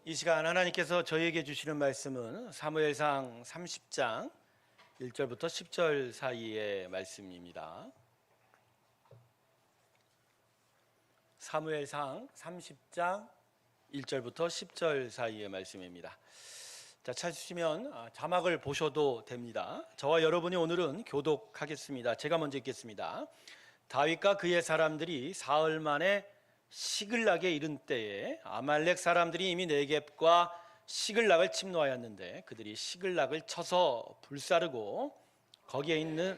이 시간 하나님께서 저희에게 주시는 말씀은 사무엘상 30장 1절부터 10절 사이의 말씀입니다. 사무엘상 30장 1절부터 10절 사이의 말씀입니다. 자, 찾으시면 자막을 보셔도 됩니다. 저와 여러분이 오늘은 교독하겠습니다. 제가 먼저 읽겠습니다. 다윗과 그의 사람들이 사흘 만에 시글락에 이른 때에 아말렉 사람들이 이미 네겝과 시글락을 침노하였는데 그들이 시글락을 쳐서 불사르고 거기에 있는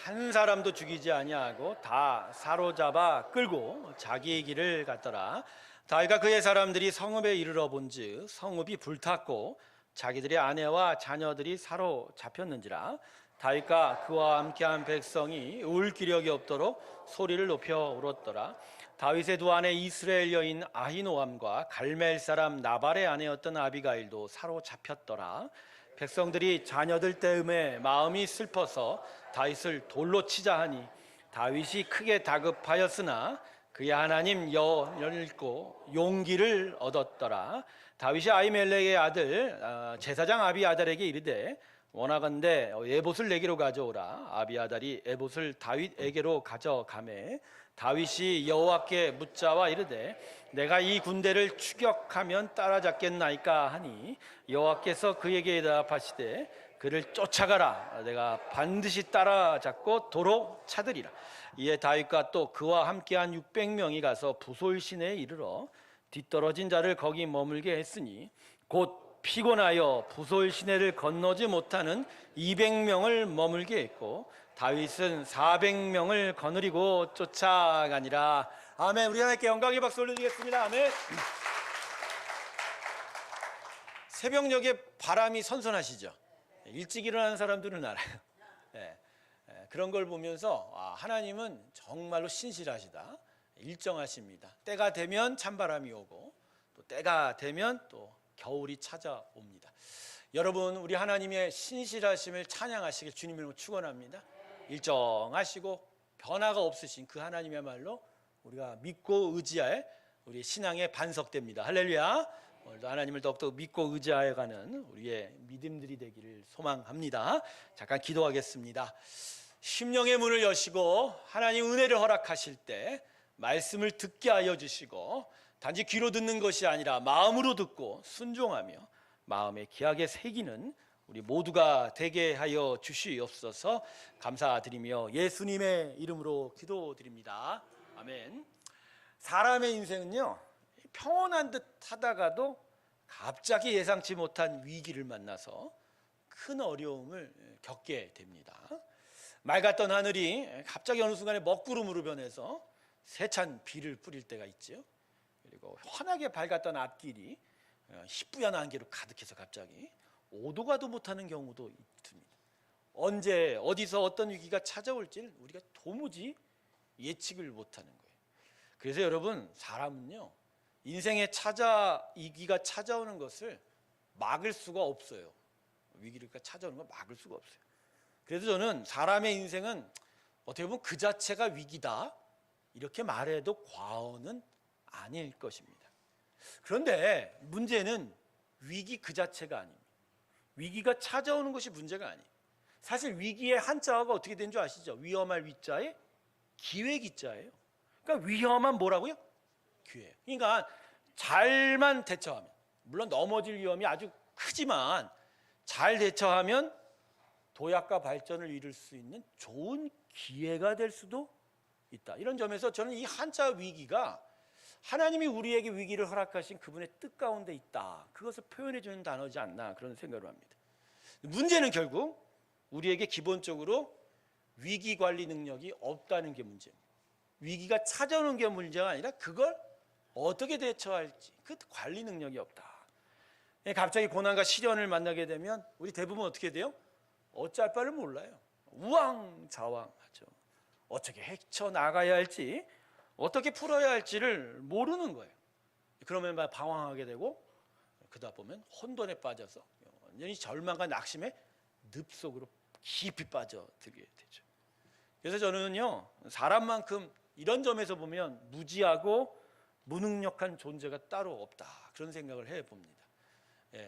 한 사람도 죽이지 아니하고 다 사로잡아 끌고 자기의 길을 갔더라. 다윗과 그의 사람들이 성읍에 이르러 본즉 성읍이 불탔고 자기들의 아내와 자녀들이 사로잡혔는지라. 다윗과 그와 함께한 백성이 울 기력이 없도록 소리를 높여 울었더라. 다윗의 두 아내 이스라엘 여인 아히노암과 갈멜 사람 나발의 아내였던 아비가일도 사로잡혔더라. 백성들이 자녀들 때문에 마음이 슬퍼서 다윗을 돌로 치자 하니 다윗이 크게 다급하였으나 그의 하나님 여호와를 읽고 용기를 얻었더라. 다윗이 아히멜렉의 아들 제사장 아비아달에게 이르되 원하건대 에봇을 내게로 가져오라. 아비아달이 에봇을 다윗에게로 가져가매 다윗이 여호와께 묻자와 이르되 내가 이 군대를 추격하면 따라잡겠나이까 하니 여호와께서 그에게 대답하시되 그를 쫓아가라. 내가 반드시 따라잡고 도로 차들이라. 이에 다윗과 또 그와 함께한 600명이 가서 부솔 시내에 이르러 뒤떨어진 자를 거기 머물게 했으니 곧 피곤하여 부솔 시내를 건너지 못하는 200명을 머물게 했고 다윗은 400명을 거느리고 쫓아가니라. 아멘. 우리 하나님께 영광의 박수 올려드리겠습니다. 아멘. 새벽녘에 바람이 선선하시죠? 일찍 일어나는 사람들은 알아요. 그런 걸 보면서 하나님은 정말로 신실하시다, 일정하십니다. 때가 되면 찬바람이 오고 또 때가 되면 또 겨울이 찾아옵니다. 여러분, 우리 하나님의 신실하심을 찬양하시길 주님으로 축원합니다. 일정하시고 변화가 없으신 그 하나님의말로 우리가 믿고 의지할 우리 신앙의 반석됩니다. 할렐루야. 오늘도 하나님을 더욱더 믿고 의지하여가는 우리의 믿음들이 되기를 소망합니다. 잠깐 기도하겠습니다. 심령의 문을 여시고 하나님 은혜를 허락하실 때 말씀을 듣게 하여 주시고 단지 귀로 듣는 것이 아니라 마음으로 듣고 순종하며 마음에 귀하게 새기는 우리 모두가 되게 하여 주시옵소서. 감사드리며 예수님의 이름으로 기도드립니다. 아멘. 사람의 인생은요, 평온한 듯 하다가도 갑자기 예상치 못한 위기를 만나서 큰 어려움을 겪게 됩니다. 맑았던 하늘이 갑자기 어느 순간에 먹구름으로 변해서 세찬 비를 뿌릴 때가 있죠. 그리고 환하게 밝았던 앞길이 희뿌연 안개로 가득해서 갑자기 오도 가도 못하는 경우도 있습니다. 언제 어디서 어떤 위기가 찾아올지 우리가 도무지 예측을 못하는 거예요. 그래서 여러분, 사람은요, 인생에 위기가 찾아오는 것을 막을 수가 없어요. 위기가 찾아오는 걸 막을 수가 없어요. 그래서 저는 사람의 인생은 어떻게 보면 그 자체가 위기다, 이렇게 말해도 과언은 아닐 것입니다. 그런데 문제는 위기 그 자체가 아닙니다. 위기가 찾아오는 것이 문제가 아니에요. 사실 위기의 한자어가 어떻게 된 줄 아시죠? 위험할 위자에 기회 기자예요. 그러니까 위험한 뭐라고요? 기회예요. 그러니까 잘만 대처하면, 물론 넘어질 위험이 아주 크지만 잘 대처하면 도약과 발전을 이룰 수 있는 좋은 기회가 될 수도 있다. 이런 점에서 저는 이 한자 위기가 하나님이 우리에게 위기를 허락하신 그분의 뜻 가운데 있다, 그것을 표현해 주는 단어지 않나, 그런 생각을 합니다. 문제는 결국 우리에게 기본적으로 위기 관리 능력이 없다는 게 문제입니다. 위기가 찾아오는 게 문제가 아니라 그걸 어떻게 대처할지, 그 관리 능력이 없다. 갑자기 고난과 시련을 만나게 되면 우리 대부분 어떻게 돼요? 어쩔 바를 몰라요. 우왕좌왕하죠. 어떻게 헤쳐나가야 할지, 어떻게 풀어야 할지를 모르는 거예요. 그러면 막 방황하게 되고, 그러다 보면 혼돈에 빠져서 완전히 절망과 낙심의 늪속으로 깊이 빠져들게 되죠. 그래서 저는요, 사람만큼 이런 점에서 보면 무지하고 무능력한 존재가 따로 없다, 그런 생각을 해봅니다.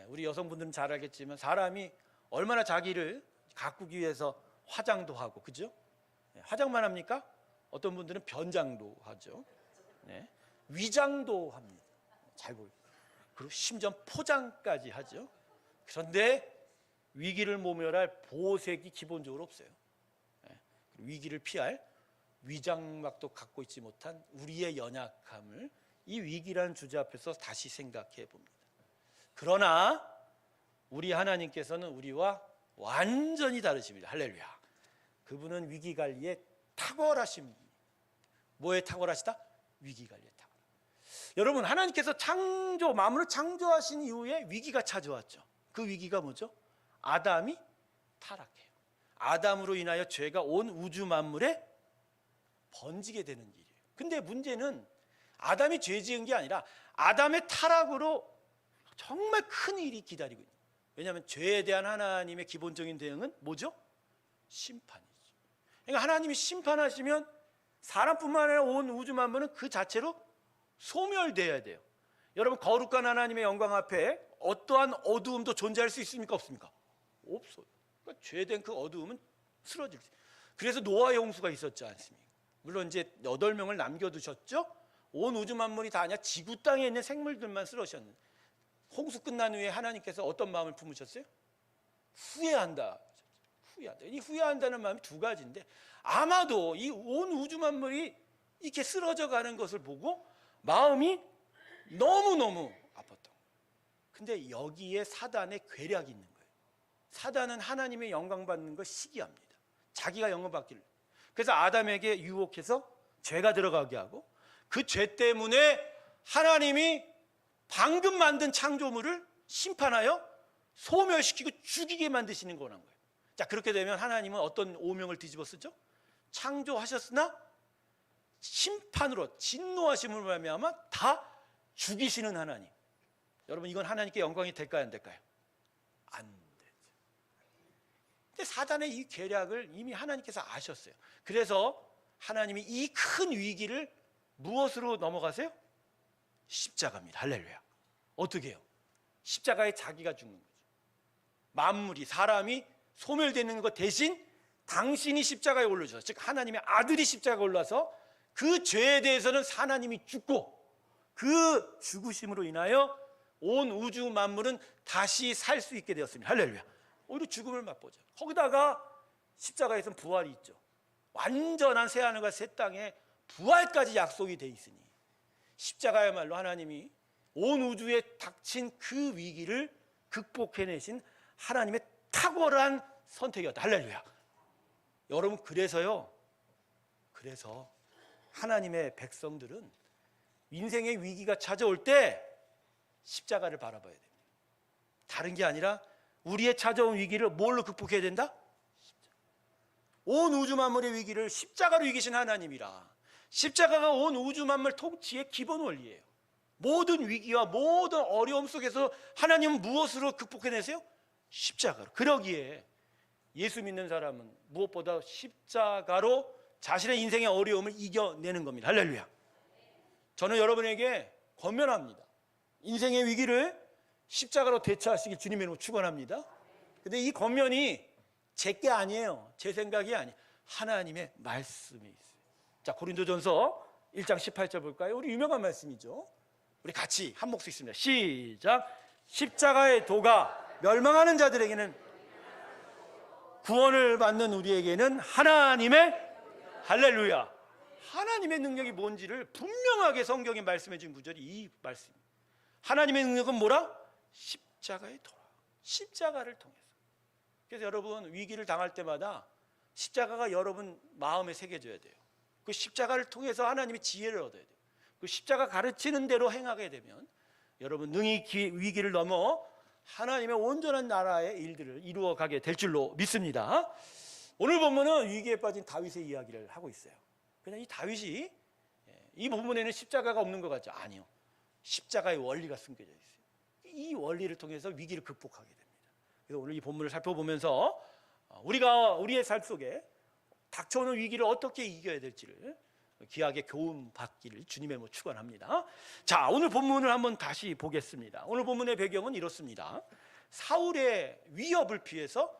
우리 여성분들은 잘 알겠지만 사람이 얼마나 자기를 가꾸기 위해서 화장도 하고, 그죠? 화장만 합니까? 어떤 분들은 변장도 하죠. 위장도 합니다. 잘 보이고, 그리고 심지어 포장까지 하죠. 그런데 위기를 모면할 보호색이 기본적으로 없어요. 위기를 피할 위장막도 갖고 있지 못한 우리의 연약함을 이 위기라는 주제 앞에서 다시 생각해 봅니다. 그러나 우리 하나님께서는 우리와 완전히 다르십니다. 할렐루야. 그분은 위기관리에 탁월하신 분입니다. 뭐에 탁월하시다? 위기관리에 탁월. 여러분, 하나님께서 만물을 창조하신 이후에 위기가 찾아왔죠. 그 위기가 뭐죠? 아담이 타락해요. 아담으로 인하여 죄가 온 우주 만물에 번지게 되는 일이에요. 근데 문제는 아담이 죄 지은 게 아니라 아담의 타락으로 정말 큰 일이 기다리고 있는 거예요. 왜냐하면 죄에 대한 하나님의 기본적인 대응은 뭐죠? 심판이죠. 그러니까 하나님이 심판하시면 사람뿐만 아니라 온 우주 만물은 그 자체로 소멸되어야 돼요. 여러분, 거룩한 하나님의 영광 앞에 어떠한 어두움도 존재할 수 있습니까? 없습니까? 없어요. 그러니까 죄된 그 어두움은 쓰러질 수 있어요. 그래서 노아의 홍수가 있었지 않습니까? 물론 이제 8명을 남겨두셨죠. 온 우주 만물이 다 아니라 지구 땅에 있는 생물들만 쓰러졌는데, 홍수 끝난 후에 하나님께서 어떤 마음을 품으셨어요? 후회한다. 이 후회한다는 마음이 두 가지인데, 아마도 이 온 우주 만물이 이렇게 쓰러져 가는 것을 보고 마음이 너무너무 아팠던 거예요. 근데 여기에 사단의 괴략이 있는 거예요. 사단은 하나님의 영광 받는 걸 시기합니다. 자기가 영광 받기를. 그래서 아담에게 유혹해서 죄가 들어가게 하고, 그 죄 때문에 하나님이 방금 만든 창조물을 심판하여 소멸시키고 죽이게 만드시는 거란 거예요. 자, 그렇게 되면 하나님은 어떤 오명을 뒤집어 쓰죠? 창조하셨으나 심판으로 진노하심으로 말미암아 다 죽이시는 하나님. 여러분, 이건 하나님께 영광이 될까요, 안 될까요? 안 되죠. 근데 사단의 이 계략을 이미 하나님께서 아셨어요. 그래서 하나님이 이 큰 위기를 무엇으로 넘어가세요? 십자가입니다. 할렐루야. 어떻게 해요? 십자가에 자기가 죽는 거죠. 만물이, 사람이 소멸되는 것 대신 당신이 십자가에 올라오셔서, 즉 하나님의 아들이 십자가에 올라서 그 죄에 대해서는 하나님이 죽고, 그 죽으심으로 인하여 온 우주 만물은 다시 살 수 있게 되었습니다. 할렐루야. 오히려 죽음을 맛보죠. 거기다가 십자가에서는 부활이 있죠. 완전한 새하늘과 새 땅에 부활까지 약속이 돼 있으니 십자가야말로 하나님이 온 우주에 닥친 그 위기를 극복해내신 하나님의 탁월한 선택이었다. 할렐루야. 여러분, 그래서 하나님의 백성들은 인생의 위기가 찾아올 때 십자가를 바라봐야 됩니다. 다른 게 아니라 우리의 찾아온 위기를 뭘로 극복해야 된다? 십자가. 온 우주 만물의 위기를 십자가로 이기신 하나님이라. 십자가가 온 우주 만물 통치의 기본 원리예요. 모든 위기와 모든 어려움 속에서 하나님은 무엇으로 극복해내세요? 십자가로. 그러기에 예수 믿는 사람은 무엇보다 십자가로 자신의 인생의 어려움을 이겨내는 겁니다. 할렐루야. 저는 여러분에게 권면합니다. 인생의 위기를 십자가로 대처하시길 주님의 이름으로 축원합니다. 근데 이 권면이 제 게 아니에요. 제 생각이 아니에요. 하나님의 말씀이 있어요. 자, 고린도전서 1장 18절 볼까요? 우리 유명한 말씀이죠. 우리 같이 한 목소리 있습니다. 시작. 십자가의 도가 멸망하는 자들에게는, 구원을 받는 우리에게는 하나님의, 할렐루야, 하나님의 능력이 뭔지를 분명하게 성경에 말씀해 준 구절이 이 말씀입니다. 하나님의 능력은 뭐라? 십자가의 도라. 십자가를 통해서. 그래서 여러분, 위기를 당할 때마다 십자가가 여러분 마음에 새겨져야 돼요. 그 십자가를 통해서 하나님의 지혜를 얻어야 돼요. 그 십자가 가르치는 대로 행하게 되면 여러분 능히 위기를 넘어 하나님의 온전한 나라의 일들을 이루어가게 될 줄로 믿습니다. 오늘 본문은 위기에 빠진 다윗의 이야기를 하고 있어요. 그냥 이 다윗이, 이 부분에는 십자가가 없는 것 같죠? 아니요. 십자가의 원리가 숨겨져 있어요. 이 원리를 통해서 위기를 극복하게 됩니다. 그래서 오늘 이 본문을 살펴보면서 우리가 우리의 삶 속에 닥쳐오는 위기를 어떻게 이겨야 될지를 귀하게 교훈 받기를 주님의 뭐 축원합니다. 자, 오늘 본문을 한번 다시 보겠습니다. 오늘 본문의 배경은 이렇습니다. 사울의 위협을 피해서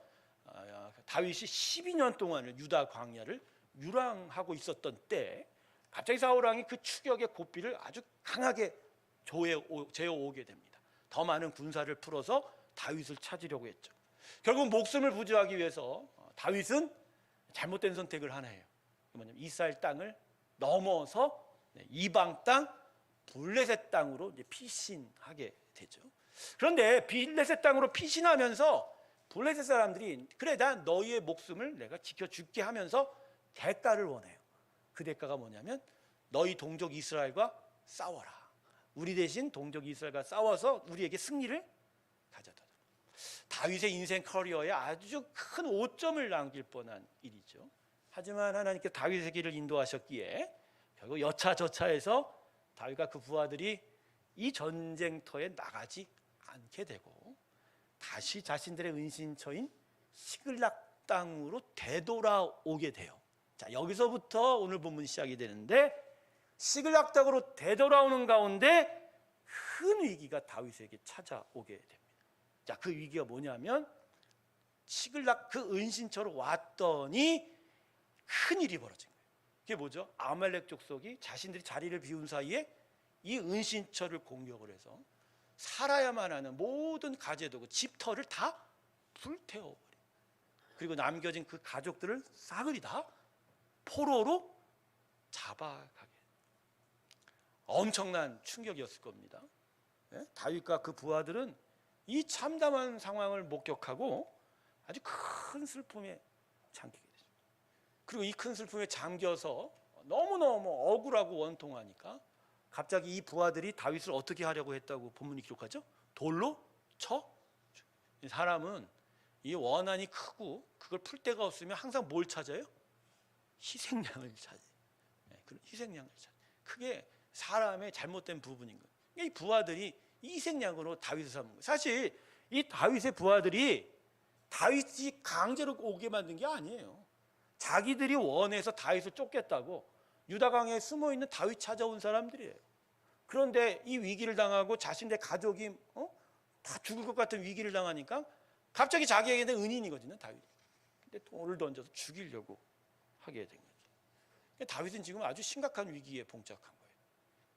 다윗이 12년 동안을 유다 광야를 유랑하고 있었던 때 갑자기 사울 왕이 그 추격의 고삐를 아주 강하게 재어오게 됩니다. 더 많은 군사를 풀어서 다윗을 찾으려고 했죠. 결국 목숨을 부지하기 위해서 다윗은 잘못된 선택을 하나 해요. 뭐냐면 이스라엘 땅을 넘어서 이방 땅 블레셋 땅으로 이제 피신하게 되죠. 그런데 블레셋 땅으로 피신하면서 블레셋 사람들이 그래 난 너희의 목숨을 내가 지켜줄게 하면서 대가를 원해요. 그 대가가 뭐냐면 너희 동족 이스라엘과 싸워라. 우리 대신 동족 이스라엘과 싸워서 우리에게 승리를 가져다. 다윗의 인생 커리어에 아주 큰 오점을 남길 뻔한 일이죠. 하지만 하나님께서 다윗의 길을 인도하셨기에 결국 여차저차해서 다윗과 그 부하들이 이 전쟁터에 나가지 않게 되고 다시 자신들의 은신처인 시글락 땅으로 되돌아오게 돼요. 자, 여기서부터 오늘 본문 시작이 되는데 시글락 땅으로 되돌아오는 가운데 큰 위기가 다윗에게 찾아오게 됩니다. 자, 그 위기가 뭐냐면 시글락 그 은신처로 왔더니 큰 일이 벌어진 거예요. 그게 뭐죠? 아말렉 족속이 자신들이 자리를 비운 사이에 이 은신처를 공격을 해서 살아야만 하는 모든 가재도구, 집터를 다 불태워버려요. 그리고 남겨진 그 가족들을 싸그리 다 포로로 잡아가게. 엄청난 충격이었을 겁니다. 다윗과 그 부하들은 이 참담한 상황을 목격하고 아주 큰 슬픔에 잠기게 되죠. 그리고 이 큰 슬픔에 잠겨서 너무너무 억울하고 원통하니까 갑자기 이 부하들이 다윗을 어떻게 하려고 했다고 본문이 기록하죠? 돌로 쳐. 사람은 이 원한이 크고 그걸 풀 데가 없으면 항상 뭘 찾아요? 희생양을 찾아요. 희생양을 찾아요. 그게 사람의 잘못된 부분인 거예요. 이 부하들이 희생양으로 다윗을 삼은 거예요. 사실 이 다윗의 부하들이 다윗이 강제로 오게 만든 게 아니에요. 자기들이 원해서 다윗을 쫓겠다고 유다 강에 숨어 있는 다윗 찾아온 사람들이에요. 그런데 이 위기를 당하고 자신의 가족이 다 죽을 것 같은 위기를 당하니까 갑자기 자기에게는 은인이거든요, 다윗. 근데 돌을 던져서 죽이려고 하게 된 거죠. 다윗은 지금 아주 심각한 위기에 봉착한 거예요.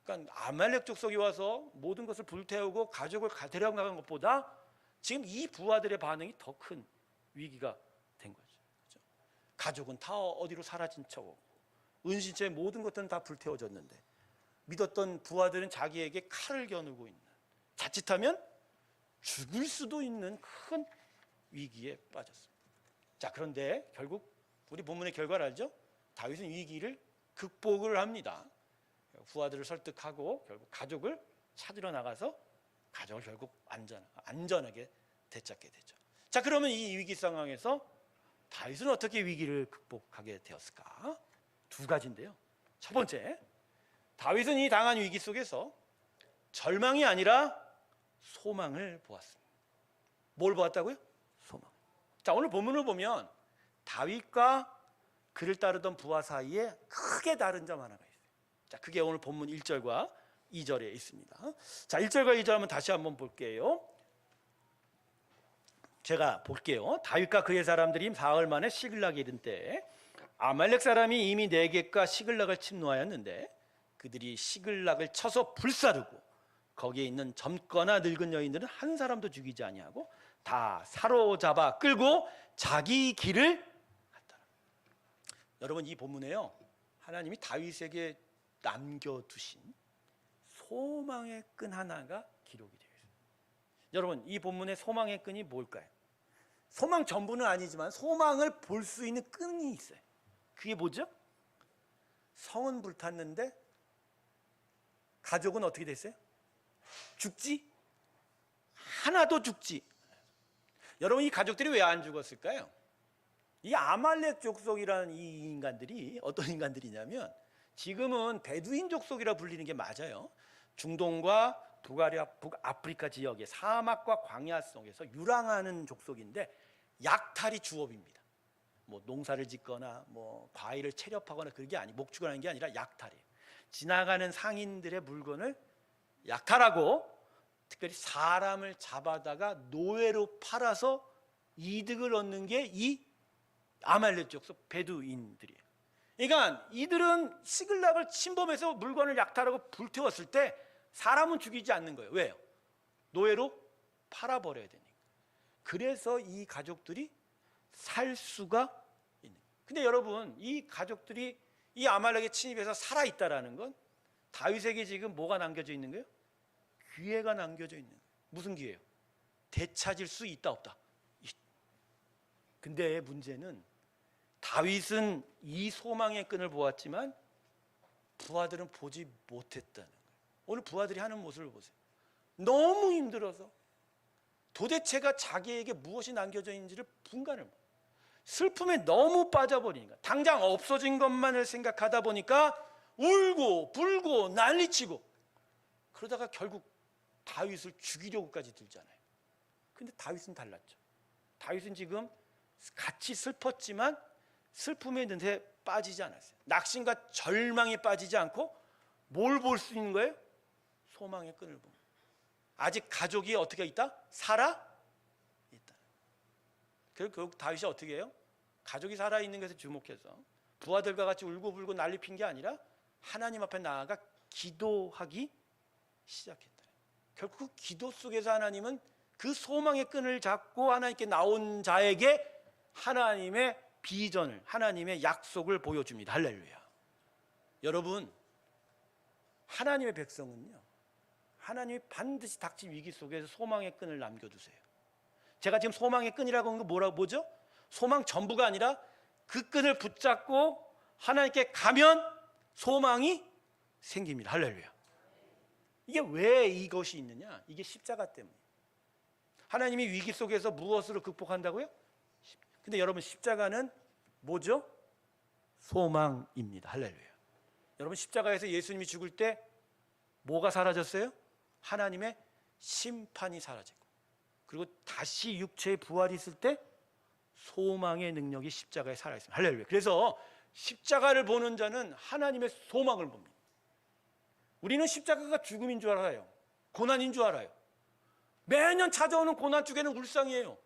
그러니까 아말렉 족속이 와서 모든 것을 불태우고 가족을 데려간 것보다 지금 이 부하들의 반응이 더 큰 위기가 된 거죠. 그렇죠? 가족은 다 어디로 사라진 척, 은신처의 모든 것들은 다 불태워졌는데 믿었던 부하들은 자기에게 칼을 겨누고 있는, 자칫하면 죽을 수도 있는 큰 위기에 빠졌습니다. 자, 그런데 결국 우리 본문의 결과를 알죠? 다윗은 위기를 극복을 합니다. 부하들을 설득하고 결국 가족을 찾으러 나가서 가족을 결국 안전하게 되찾게 되죠. 자, 그러면 이 위기 상황에서 다윗은 어떻게 위기를 극복하게 되었을까? 두 가지인데요. 첫 번째, 다윗은 이 당한 위기 속에서 절망이 아니라 소망을 보았습니다. 뭘 보았다고요? 소망. 자, 오늘 본문을 보면 다윗과 그를 따르던 부하 사이에 크게 다른 점 하나가 있어요. 자, 그게 오늘 본문 1절과 2절에 있습니다. 자, 1절과 2절 한번 다시 한번 볼게요. 제가 볼게요. 다윗과 그의 사람들이 사흘 만에 시글락에 이른 때 아말렉 사람이 이미 네겝과 시글락을 침노하였는데 그들이 시글락을 쳐서 불사르고 거기에 있는 젊거나 늙은 여인들은 한 사람도 죽이지 아니하고 다 사로잡아 끌고 자기 길을 갔더라. 여러분, 이 본문에요, 하나님이 다윗에게 남겨두신 소망의 끈 하나가 기록이 되어 있습니다. 여러분, 이 본문의 소망의 끈이 뭘까요? 소망 전부는 아니지만 소망을 볼 수 있는 끈이 있어요. 그게 뭐죠? 성은 불탔는데 가족은 어떻게 됐어요? 죽지? 하나도 죽지. 여러분, 이 가족들이 왜 안 죽었을까요? 이 아말렉 족속이라는 이 인간들이 어떤 인간들이냐면 지금은 베두인 족속이라 불리는 게 맞아요. 중동과 북아프리카 지역의 사막과 광야 속에서 유랑하는 족속인데 약탈이 주업입니다. 뭐 농사를 짓거나 뭐 과일을 채렵하거나 그런 게 목축하는 게 아니라 약탈이에요. 지나가는 상인들의 물건을 약탈하고 특별히 사람을 잡아다가 노예로 팔아서 이득을 얻는 게 이 아말렉 족속 베두인들이에요. 그러니까 이들은 시글락을 침범해서 물건을 약탈하고 불태웠을 때 사람은 죽이지 않는 거예요. 왜요? 노예로 팔아버려야 되니까. 그래서 이 가족들이 살 수가 있는 거예요. 근데 여러분, 이 가족들이 이 아말렉에 침입해서 살아있다라는 건 다윗에게 지금 뭐가 남겨져 있는 거예요? 기회가 남겨져 있는 거예요. 무슨 기회예요? 되찾을 수 있다 없다? 근데 문제는 다윗은 이 소망의 끈을 보았지만 부하들은 보지 못했다는 거예요. 오늘 부하들이 하는 모습을 보세요. 너무 힘들어서 도대체가 자기에게 무엇이 남겨져 있는지를 분간을 못해요. 슬픔에 너무 빠져버리니까 당장 없어진 것만을 생각하다 보니까 울고 불고 난리치고 그러다가 결국 다윗을 죽이려고까지 들잖아요. 근데 다윗은 달랐죠. 다윗은 지금 같이 슬펐지만 슬픔의 늪에 빠지지 않았어요. 낙심과 절망에 빠지지 않고 뭘 볼 수 있는 거예요? 소망의 끈을 봅니다. 아직 가족이 어떻게 있다? 살아 있다. 그리고 결국 다윗이 어떻게 해요? 가족이 살아있는 것에 주목해서 부하들과 같이 울고불고 난리 핀 게 아니라 하나님 앞에 나아가 기도하기 시작했다. 결국 그 기도 속에서 하나님은 그 소망의 끈을 잡고 하나님께 나온 자에게 하나님의 비전을, 하나님의 약속을 보여줍니다. 할렐루야. 여러분, 하나님의 백성은요, 하나님이 반드시 닥친 위기 속에서 소망의 끈을 남겨두세요. 제가 지금 소망의 끈이라고 하는 거 뭐죠? 소망 전부가 아니라 그 끈을 붙잡고 하나님께 가면 소망이 생깁니다. 할렐루야. 이게 왜 이것이 있느냐? 이게 십자가 때문에. 하나님이 위기 속에서 무엇으로 극복한다고요? 근데 여러분, 십자가는 뭐죠? 소망입니다. 할렐루야. 여러분, 십자가에서 예수님이 죽을 때 뭐가 사라졌어요? 하나님의 심판이 사라지고, 그리고 다시 육체의 부활이 있을 때 소망의 능력이 십자가에 살아있습니다. 할렐루야. 그래서 십자가를 보는 자는 하나님의 소망을 봅니다. 우리는 십자가가 죽음인 줄 알아요. 고난인 줄 알아요. 매년 찾아오는 고난 쪽에는 울상이에요.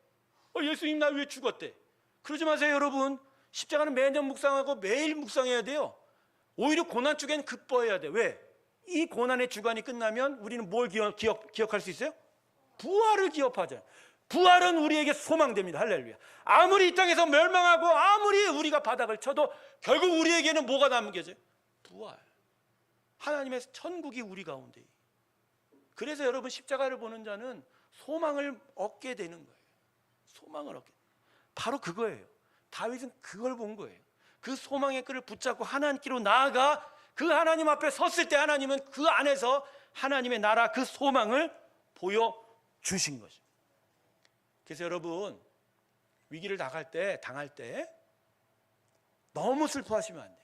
예수님 나 왜 죽었대? 그러지 마세요, 여러분. 십자가는 매년 묵상하고 매일 묵상해야 돼요. 오히려 고난 쪽에는 기뻐해야 돼. 왜? 이 고난의 주간이 끝나면 우리는 뭘 기억할 수 있어요? 부활을 기억하잖아요. 부활은 우리에게 소망됩니다. 할렐루야. 아무리 이 땅에서 멸망하고 아무리 우리가 바닥을 쳐도 결국 우리에게는 뭐가 남겨져요? 부활. 하나님의 천국이 우리 가운데. 그래서 여러분, 십자가를 보는 자는 소망을 얻게 되는 거예요. 소망을 얻게. 바로 그거예요. 다윗은 그걸 본 거예요. 그 소망의 끈을 붙잡고 하나님께로 나아가 그 하나님 앞에 섰을 때 하나님은 그 안에서 하나님의 나라, 그 소망을 보여주신 거죠. 그래서 여러분, 위기를 당할 때 너무 슬퍼하시면 안 돼요.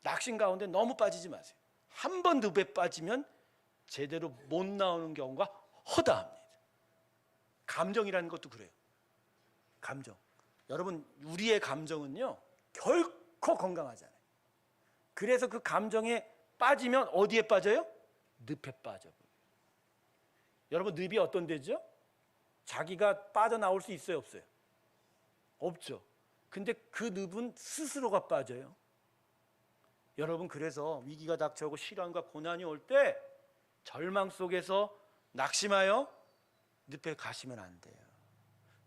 낙심 가운데 너무 빠지지 마세요. 한 번 늪에 빠지면 제대로 못 나오는 경우가 허다합니다. 감정이라는 것도 그래요. 감정. 여러분, 우리의 감정은요, 결코 건강하지 않아요. 그래서 그 감정에 빠지면 어디에 빠져요? 늪에 빠져버려요. 여러분, 늪이 어떤 데죠? 자기가 빠져나올 수 있어요, 없어요? 없죠. 근데 그 늪은 스스로가 빠져요. 여러분, 그래서 위기가 닥쳐오고 시련과 고난이 올 때 절망 속에서 낙심하여 늪에 가시면 안 돼요.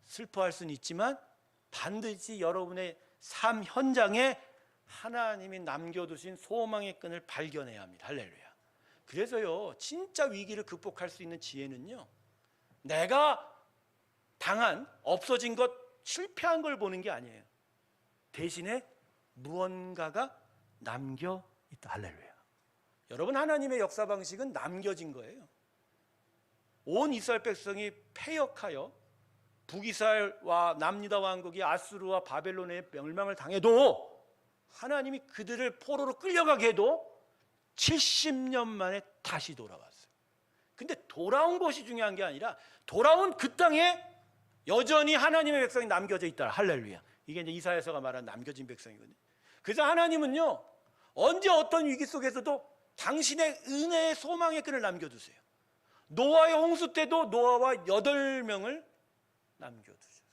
슬퍼할 수는 있지만 반드시 여러분의 삶 현장에 하나님이 남겨두신 소망의 끈을 발견해야 합니다. 할렐루야. 그래서요, 진짜 위기를 극복할 수 있는 지혜는요, 내가 당한, 없어진 것, 실패한 걸 보는 게 아니에요. 대신에 무언가가 남겨 있다. 할렐루야. 여러분, 하나님의 역사 방식은 남겨진 거예요. 온 이스라엘 백성이 패역하여 북이스라엘과 남유다 왕국이 아수르와 바벨론의 멸망을 당해도 하나님이 그들을 포로로 끌려가게 해도 70년 만에 다시 돌아왔어요. 근데 돌아온 것이 중요한 게 아니라 돌아온 그 땅에 여전히 하나님의 백성이 남겨져 있다. 할렐루야. 이게 이제 이사야서가 말한 남겨진 백성이거든요. 그래서 하나님은요, 언제 어떤 위기 속에서도 당신의 은혜의 소망의 끈을 남겨두세요. 노아의 홍수 때도 노아와 8명을 남겨두셨어요.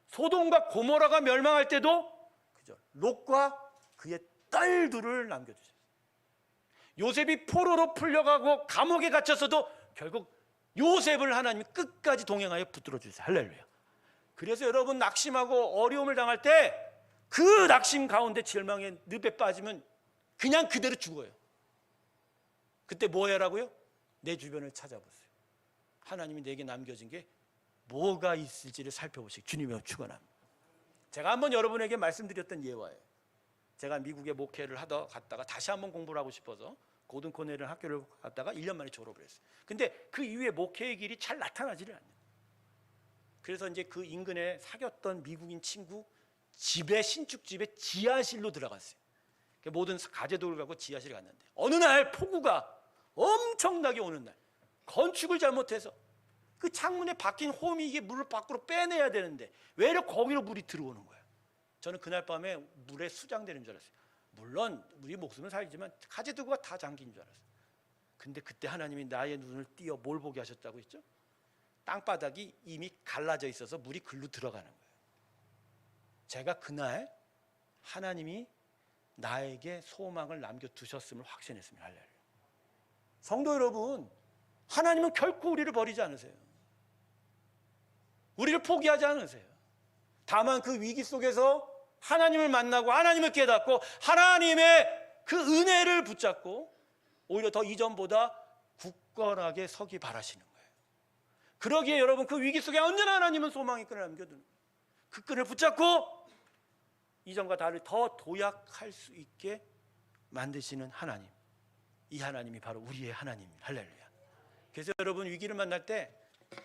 소돔과 고모라가 멸망할 때도 그죠, 롯과 그의 딸들을 남겨두셨어요. 요셉이 포로로 풀려가고 감옥에 갇혔어도 결국 요셉을 하나님이 끝까지 동행하여 붙들어 주세요. 할렐루야. 그래서 여러분, 낙심하고 어려움을 당할 때 그 낙심 가운데 절망의 늪에 빠지면 그냥 그대로 죽어요. 그때 뭐 해라고요? 내 주변을 찾아보세요. 하나님이 내게 남겨진 게 뭐가 있을지를 살펴보시기 주님의 축원합니다. 제가 한번 여러분에게 말씀드렸던 예화예요. 제가 미국에 목회를 하다 갔다가 다시 한번 공부를 하고 싶어서 고든 코넬 학교를 갔다가 1년 만에 졸업을 했어요. 근데 그 이후에 목회의 길이 잘 나타나지를 않아요. 그래서 이제 그 인근에 사귀었던 미국인 친구 집에, 신축집에 지하실로 들어갔어요. 모든 가재도를 가고 지하실에 갔는데 어느 날 폭우가 엄청나게 오는 날, 건축을 잘못해서 그 창문에 박힌 홈이 이게 물을 밖으로 빼내야 되는데 왜 이렇게 거기로 물이 들어오는 거예요. 저는 그날 밤에 물에 수장되는 줄 알았어요. 물론 우리 목숨은 살지만 가재도구가 다 잠긴 줄 알았어요. 근데 그때 하나님이 나의 눈을 띄어 뭘 보게 하셨다고 했죠? 땅바닥이 이미 갈라져 있어서 물이 글로 들어가는 거예요. 제가 그날 하나님이 나에게 소망을 남겨두셨음을 확신했습니다. 할렐루야. 성도 여러분, 하나님은 결코 우리를 버리지 않으세요. 우리를 포기하지 않으세요. 다만 그 위기 속에서 하나님을 만나고 하나님을 깨닫고 하나님의 그 은혜를 붙잡고 오히려 더 이전보다 굳건하게 서기 바라시는 거예요. 그러기에 여러분, 그 위기 속에 언제나 하나님은 소망의 끈을 남겨두는 거예요. 그 끈을 붙잡고 이전과 달리 더 도약할 수 있게 만드시는 하나님, 이 하나님이 바로 우리의 하나님입니다. 할렐루야. 그래서 여러분, 위기를 만날 때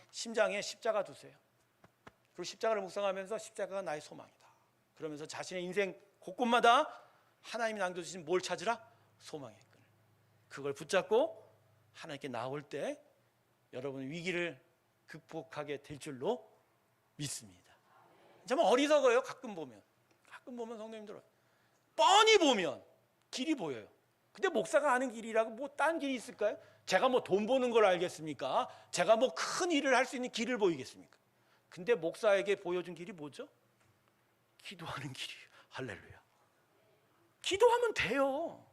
심장에 십자가 두세요. 그리고 십자가를 묵상하면서 십자가가 나의 소망이다. 그러면서 자신의 인생 곳곳마다 하나님이 남겨주신 뭘 찾으라? 소망의 끈을. 그걸 붙잡고 하나님께 나올 때 여러분 위기를 극복하게 될 줄로 믿습니다. 정말 어리석어요. 가끔 보면 성도님들 뻔히 보면 길이 보여요. 근데 목사가 아는 길이라고 뭐 딴 길이 있을까요? 제가 뭐 돈 버는 걸 알겠습니까? 제가 뭐 큰 일을 할 수 있는 길을 보이겠습니까? 근데 목사에게 보여준 길이 뭐죠? 기도하는 길이에요. 할렐루야. 기도하면 돼요.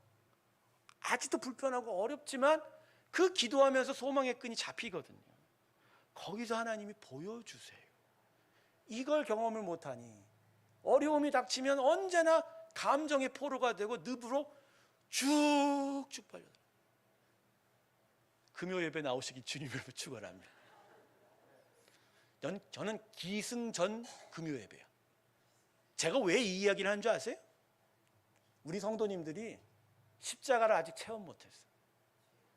아직도 불편하고 어렵지만 그 기도하면서 소망의 끈이 잡히거든요. 거기서 하나님이 보여주세요. 이걸 경험을 못하니 어려움이 닥치면 언제나 감정의 포로가 되고 늪으로 쭉쭉 빨려들어요. 금요 예배 나오시기 주님을 축원합니다. 저는 기승전 금요 예배야. 제가 왜 이 이야기를 하는 줄 아세요? 우리 성도님들이 십자가를 아직 체험 못했어.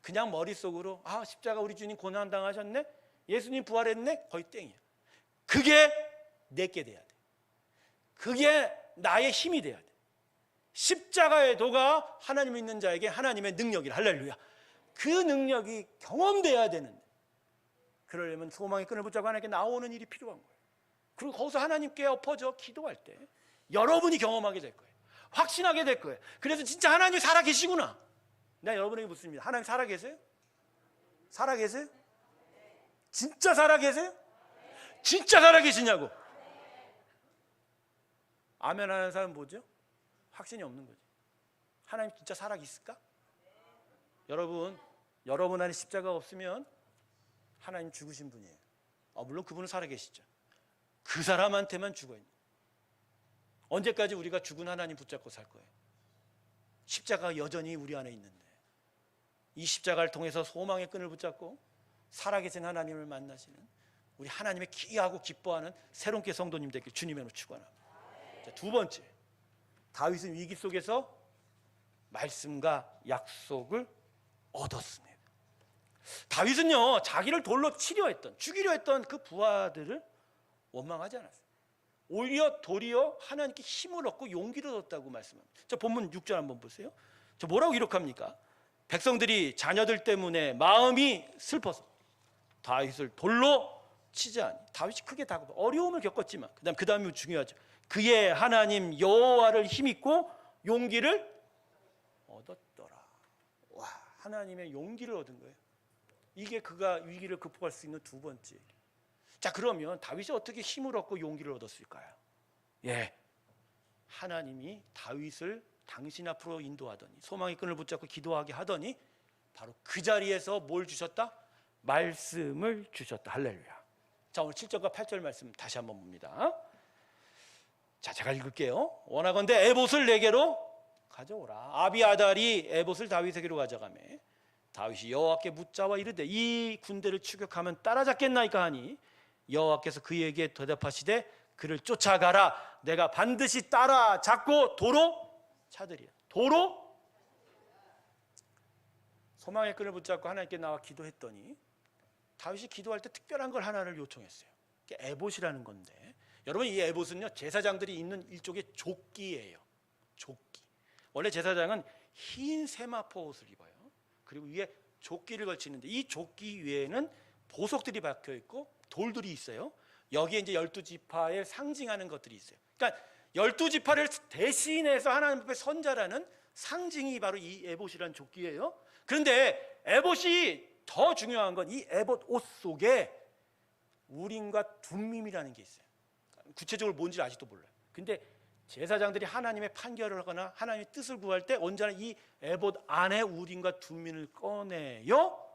그냥 머릿속으로 십자가 우리 주님 고난당하셨네, 예수님 부활했네, 거의 땡이야. 그게 내게 돼야 돼. 그게 나의 힘이 돼야 돼. 십자가의 도가 하나님 믿는 자에게 하나님의 능력이라. 할렐루야. 그 능력이 경험돼야 되는데, 그러려면 소망의 끈을 붙잡고 하나님께 나오는 일이 필요한 거예요. 그리고 거기서 하나님께 엎어져 기도할 때 여러분이 경험하게 될 거예요. 확신하게 될 거예요. 그래서 진짜 하나님이 살아계시구나. 내가 여러분에게 묻습니다. 하나님 살아계세요? 살아계세요? 진짜 살아계세요? 진짜 살아계시냐고. 아멘 하는 사람은 뭐죠? 확신이 없는 거죠. 하나님 진짜 살아계실까? 여러분 안에 십자가가 없으면 하나님 죽으신 분이에요. 물론 그분은 살아계시죠. 그 사람한테만 죽어있는. 언제까지 우리가 죽은 하나님 붙잡고 살 거예요? 십자가가 여전히 우리 안에 있는데, 이 십자가를 통해서 소망의 끈을 붙잡고 살아계신 하나님을 만나시는 우리 하나님의 기이하고 기뻐하는 새롭게 성도님 되길 주님의 축원합니다. 두 번째, 다윗은 위기 속에서 말씀과 약속을 얻었습니다. 다윗은요, 자기를 돌로 죽이려 했던 그 부하들을 원망하지 않았어요. 오히려 도리어 하나님께 힘을 얻고 용기를 얻었다고 말씀합니다. 자, 본문 6절 한번 보세요. 저 뭐라고 기록합니까? 백성들이 자녀들 때문에 마음이 슬퍼서 다윗을 돌로 치자니. 다윗이 크게 다그고 어려움을 겪었지만 그 다음이 중요하죠. 그의 하나님 여호와를 힘입고 용기를 얻었더라. 와, 하나님의 용기를 얻은 거예요. 이게 그가 위기를 극복할 수 있는 두 번째. 자, 그러면 다윗이 어떻게 힘을 얻고 용기를 얻었을까요? 예, 하나님이 다윗을 당신 앞으로 인도하더니, 소망의 끈을 붙잡고 기도하게 하더니 바로 그 자리에서 뭘 주셨다? 말씀을 주셨다. 할렐루야. 자, 오늘 7절과 8절 말씀 다시 한번 봅니다. 자, 제가 읽을게요. 원하건대 에봇을 내게로 가져오라. 아비아달이 에봇을 다윗에게로 가져가매 다윗이 여호와께 묻자와 이르되 이 군대를 추격하면 따라잡겠나이까 하니 여호와께서 그에게 대답하시되 그를 쫓아가라. 내가 반드시 따라잡고 도로 차들이야. 도로. 소망의 끈을 붙잡고 하나님께 나와 기도했더니 다윗이 기도할 때 특별한 걸 하나를 요청했어요. 에봇이라는 건데, 여러분 이 에봇은요 제사장들이 입는 일종의 조끼예요. 조끼. 원래 제사장은 흰 세마포 옷을 입어요. 그리고 위에 조끼를 걸치는데 이 조끼 위에는 보석들이 박혀 있고 돌들이 있어요. 여기에 이제 12지파에 상징하는 것들이 있어요. 그러니까 12지파를 대신해서 하나님 앞에 선자라는 상징이 바로 이 에봇이라는 조끼예요. 그런데 에봇이 더 중요한 건 이 에봇 옷 속에 우림과 둠밈이라는 게 있어요. 구체적으로 뭔지 아직도 몰라요. 근데 제사장들이 하나님의 판결을 하거나 하나님의 뜻을 구할 때 언제나 이 에봇 안에 우림과 둠밈을 꺼내요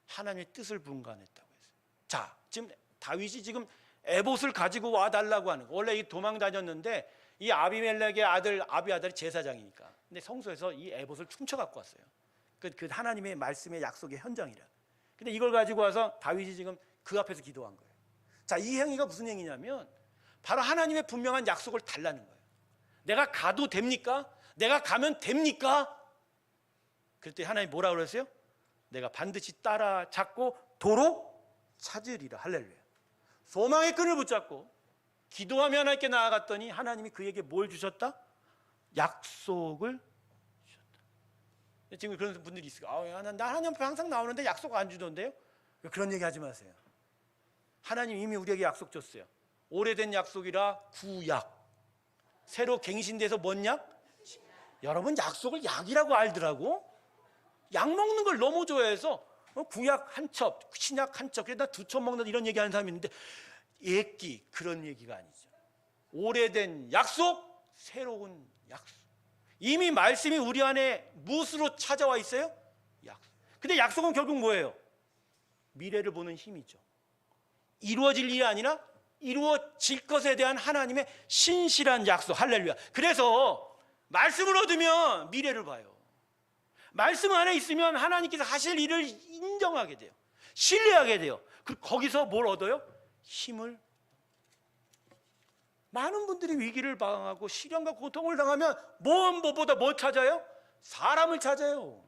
하나님의 뜻을 분간했다고 했어요. 자, 지금 다윗이 지금 에봇을 가지고 와달라고 하는 거. 원래 이 도망 다녔는데 이 아비멜렉의 아들 아비아달이 제사장이니까. 근데 성소에서 이 에봇을 훔쳐 갖고 왔어요. 그 하나님의 말씀의 약속의 현장이라. 근데 이걸 가지고 와서 다윗이 지금 그 앞에서 기도한 거예요. 자, 이 행위가 무슨 행위냐면 바로 하나님의 분명한 약속을 달라는 거예요. 내가 가도 됩니까? 내가 가면 됩니까? 그랬더니 하나님이 뭐라고 그랬어요? 내가 반드시 따라잡고 도로 찾으리라. 할렐루야. 소망의 끈을 붙잡고 기도하며 하나님께 나아갔더니 하나님이 그에게 뭘 주셨다? 약속을 주셨다. 지금 그런 분들이 있어요. 나 하나님 앞에 항상 나오는데 약속 안 주던데요? 그런 얘기 하지 마세요. 하나님 이미 우리에게 약속 줬어요. 오래된 약속이라 구약. 새로 갱신돼서 뭔 약? 여러분 약속을 약이라고 알더라고. 약 먹는 걸 너무 좋아해서 구약 한 첩, 신약 한 첩, 그래서 나 두 첩 먹는다 이런 얘기하는 사람이 있는데 옛기 그런 얘기가 아니죠. 오래된 약속, 새로운 약속. 이미 말씀이 우리 안에 무엇으로 찾아와 있어요? 약속. 근데 약속은 결국 뭐예요? 미래를 보는 힘이죠. 이루어질 일이 아니라 이루어질 것에 대한 하나님의 신실한 약속. 할렐루야. 그래서 말씀을 얻으면 미래를 봐요. 말씀 안에 있으면 하나님께서 하실 일을 인정하게 돼요. 신뢰하게 돼요. 그리고 거기서 뭘 얻어요? 힘을. 많은 분들이 위기를 방황하고 시련과 고통을 당하면 무엇보다 뭐 찾아요? 사람을 찾아요.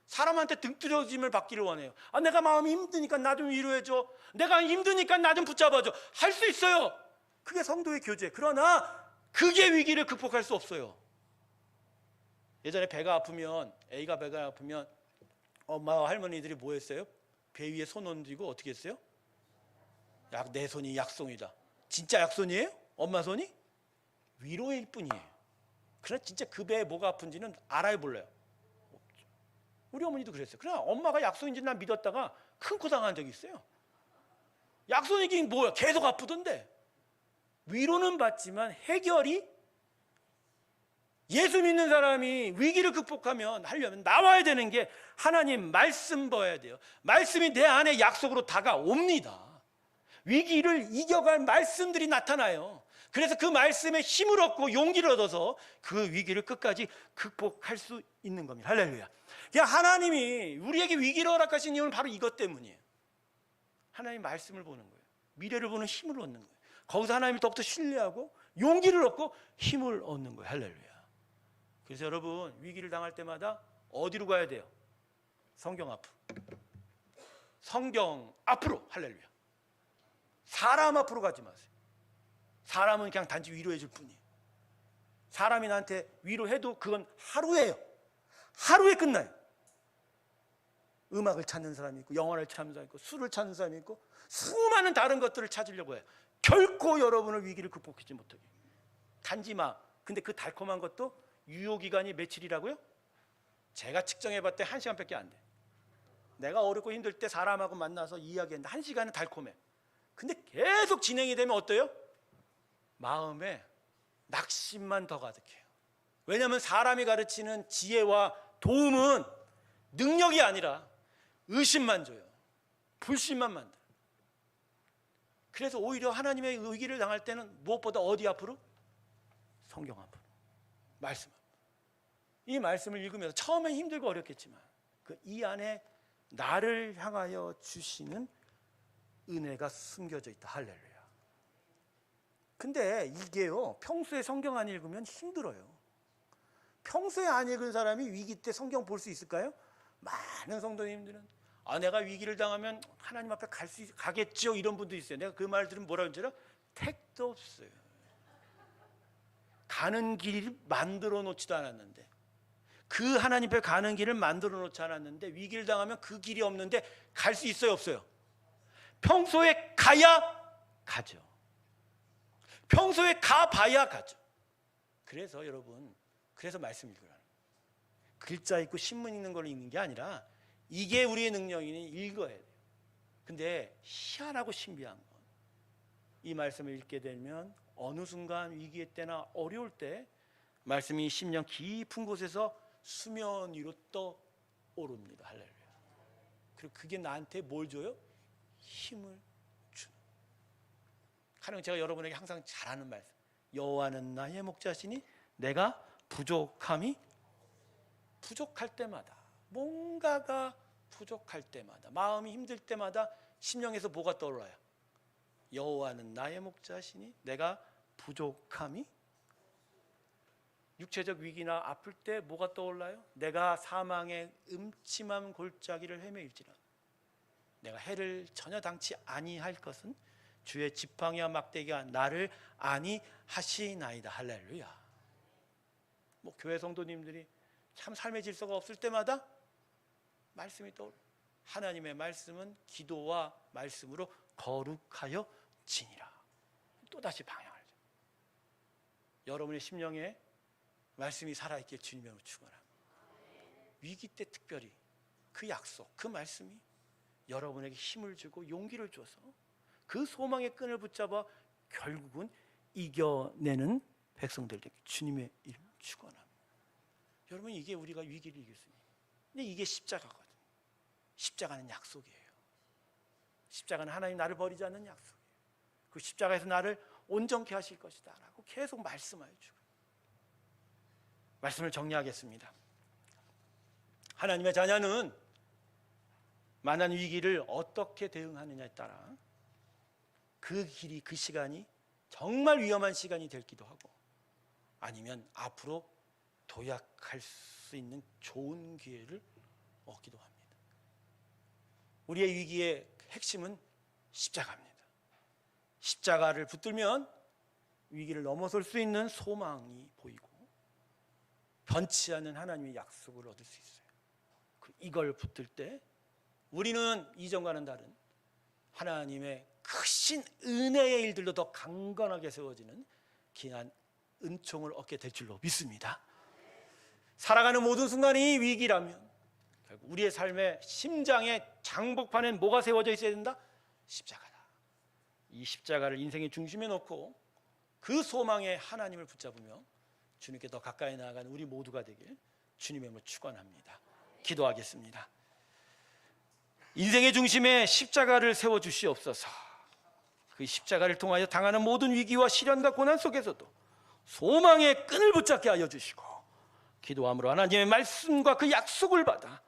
사람한테 등뜨려짐을 받기를 원해요. 내가 마음이 힘드니까 나 좀 위로해줘. 내가 힘드니까 나 좀 붙잡아줘. 할 수 있어요. 그게 성도의 교제. 그러나 그게 위기를 극복할 수 없어요. 예전에 배가 아프면, A가 배가 아프면 엄마와 할머니들이 뭐 했어요? 배 위에 손 얹고 어떻게 했어요? 내 손이 약손이다. 진짜 약손이에요? 엄마 손이? 위로일 뿐이에요. 그러나 진짜 그 배에 뭐가 아픈지는 알아요, 몰라요? 없죠. 우리 어머니도 그랬어요. 그러나 엄마가 약손인지 난 믿었다가 큰 코 당한 적이 있어요. 약손이긴 뭐야? 계속 아프던데. 위로는 받지만 해결이, 예수 믿는 사람이 위기를 극복하면 하려면 나와야 되는 게 하나님 말씀 봐야 돼요. 말씀이 내 안에 약속으로 다가옵니다. 위기를 이겨갈 말씀들이 나타나요. 그래서 그 말씀에 힘을 얻고 용기를 얻어서 그 위기를 끝까지 극복할 수 있는 겁니다. 할렐루야. 그냥 하나님이 우리에게 위기를 허락하신 이유는 바로 이것 때문이에요. 하나님 말씀을 보는 거예요. 미래를 보는 힘을 얻는 거예요. 거기서 하나님을 더욱더 신뢰하고 용기를 얻고 힘을 얻는 거예요. 할렐루야. 그래서 여러분 위기를 당할 때마다 어디로 가야 돼요? 성경 앞으로. 성경 앞으로. 할렐루야. 사람 앞으로 가지 마세요. 사람은 그냥 단지 위로해 줄 뿐이에요. 사람이 나한테 위로해도 그건 하루예요. 하루에 끝나요. 음악을 찾는 사람이 있고 영화를 찾는 사람이 있고 술을 찾는 사람이 있고 수많은 다른 것들을 찾으려고 해요. 결코 여러분을 위기를 극복하지 못하게. 단지 근데 그 달콤한 것도 유효기간이 며칠이라고요? 제가 측정해봤을 때 1시간밖에 안 돼. 내가 어렵고 힘들 때 사람하고 만나서 이야기했는데 1시간은 달콤해. 근데 계속 진행이 되면 어때요? 마음에 낙심만 더 가득해요. 왜냐하면 사람이 가르치는 지혜와 도움은 능력이 아니라 의심만 줘요. 불신만 만들어요. 그래서 오히려 하나님의 위기를 당할 때는 무엇보다 어디 앞으로? 성경 앞으로, 말씀 앞으로. 이 말씀을 읽으면서 처음엔 힘들고 어렵겠지만 이 안에 나를 향하여 주시는 은혜가 숨겨져 있다. 할렐루야. 근데 이게요, 평소에 성경 안 읽으면 힘들어요. 평소에 안 읽은 사람이 위기 때 성경 볼 수 있을까요? 많은 성도님들은 내가 위기를 당하면 하나님 앞에 가겠죠, 이런 분도 있어요. 내가 그 말 들으면 뭐라고 하죠? 택도 없어요. 가는 길을 만들어 놓지도 않았는데, 그 하나님 앞에 가는 길을 만들어 놓지 않았는데 위기를 당하면 그 길이 없는데 갈 수 있어요, 없어요? 평소에 가야 가죠. 평소에 가봐야 가죠. 그래서 여러분, 그래서 말씀 읽으라는 거예요. 글자 읽고 신문 읽는 걸 읽는 게 아니라 이게 우리의 능력이니 읽어야 돼요. 근데 희한하고 신비한 건 이 말씀을 읽게 되면 어느 순간 위기의 때나 어려울 때 말씀이 심령 깊은 곳에서 수면 위로 떠오릅니다. 할렐루야. 그리고 그게 나한테 뭘 줘요? 힘을 주는. 하나님, 제가 여러분에게 항상 잘하는 말씀, 여호와는 나의 목자시니 내가 부족할 때마다, 뭔가가 부족할 때마다, 마음이 힘들 때마다 심령에서 뭐가 떠올라요? 여호와는 나의 목자시니 내가 부족함이. 육체적 위기나 아플 때 뭐가 떠올라요? 내가 사망의 음침한 골짜기를 헤매일지라 내가 해를 전혀 당치 아니할 것은 주의 지팡이와 막대기가 나를 아니하시나이다. 할렐루야. 교회 성도님들이 참 삶의 질서가 없을 때마다 말씀이 떠올라요. 하나님의 말씀은 기도와 말씀으로 거룩하여 지니라. 또다시 방향을 줘. 여러분의 심령에 말씀이 살아있길 주님으로 축원합니다. 위기 때 특별히 그 약속, 그 말씀이 여러분에게 힘을 주고 용기를 줘서 그 소망의 끈을 붙잡아 결국은 이겨내는 백성들 되길 주님의 이름 축원합니다. 여러분, 이게 우리가 위기를 이길 수 있는, 근데 이게 십자가거든요. 십자가는 약속이에요. 십자가는 하나님 나를 버리지 않는 약속이에요. 그 십자가에서 나를 온전케 하실 것이다 라고 계속 말씀하여 주고, 말씀을 정리하겠습니다. 하나님의 자녀는 만난 위기를 어떻게 대응하느냐에 따라 그 길이, 그 시간이 정말 위험한 시간이 되기도 하고, 아니면 앞으로 도약할 수 있는 좋은 기회를 얻기도 합니다. 우리의 위기의 핵심은 십자가입니다. 십자가를 붙들면 위기를 넘어설 수 있는 소망이 보이고 변치 않는 하나님의 약속을 얻을 수 있어요. 이걸 붙들 때 우리는 이전과는 다른 하나님의 크신 은혜의 일들로 더 강건하게 세워지는 귀한 은총을 얻게 될 줄로 믿습니다. 살아가는 모든 순간이 위기라면 결국 우리의 삶의 심장의 장복판엔 뭐가 세워져 있어야 된다? 십자가다. 이 십자가를 인생의 중심에 놓고 그 소망에 하나님을 붙잡으며 주님께 더 가까이 나아가는 우리 모두가 되길 주님의 이름으로 축원합니다. 기도하겠습니다. 인생의 중심에 십자가를 세워주시옵소서. 그 십자가를 통하여 당하는 모든 위기와 시련과 고난 속에서도 소망의 끈을 붙잡게 하여 주시고, 기도함으로 하나님의 말씀과 그 약속을 받아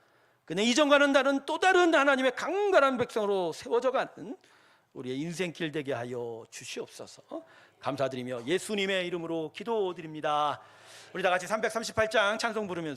그는 이전과는 다른 또 다른 하나님의 강건한 백성으로 세워져가는 우리의 인생길 되게 하여 주시옵소서. 감사드리며 예수님의 이름으로 기도드립니다. 우리 다 같이 338장 찬송 부르면서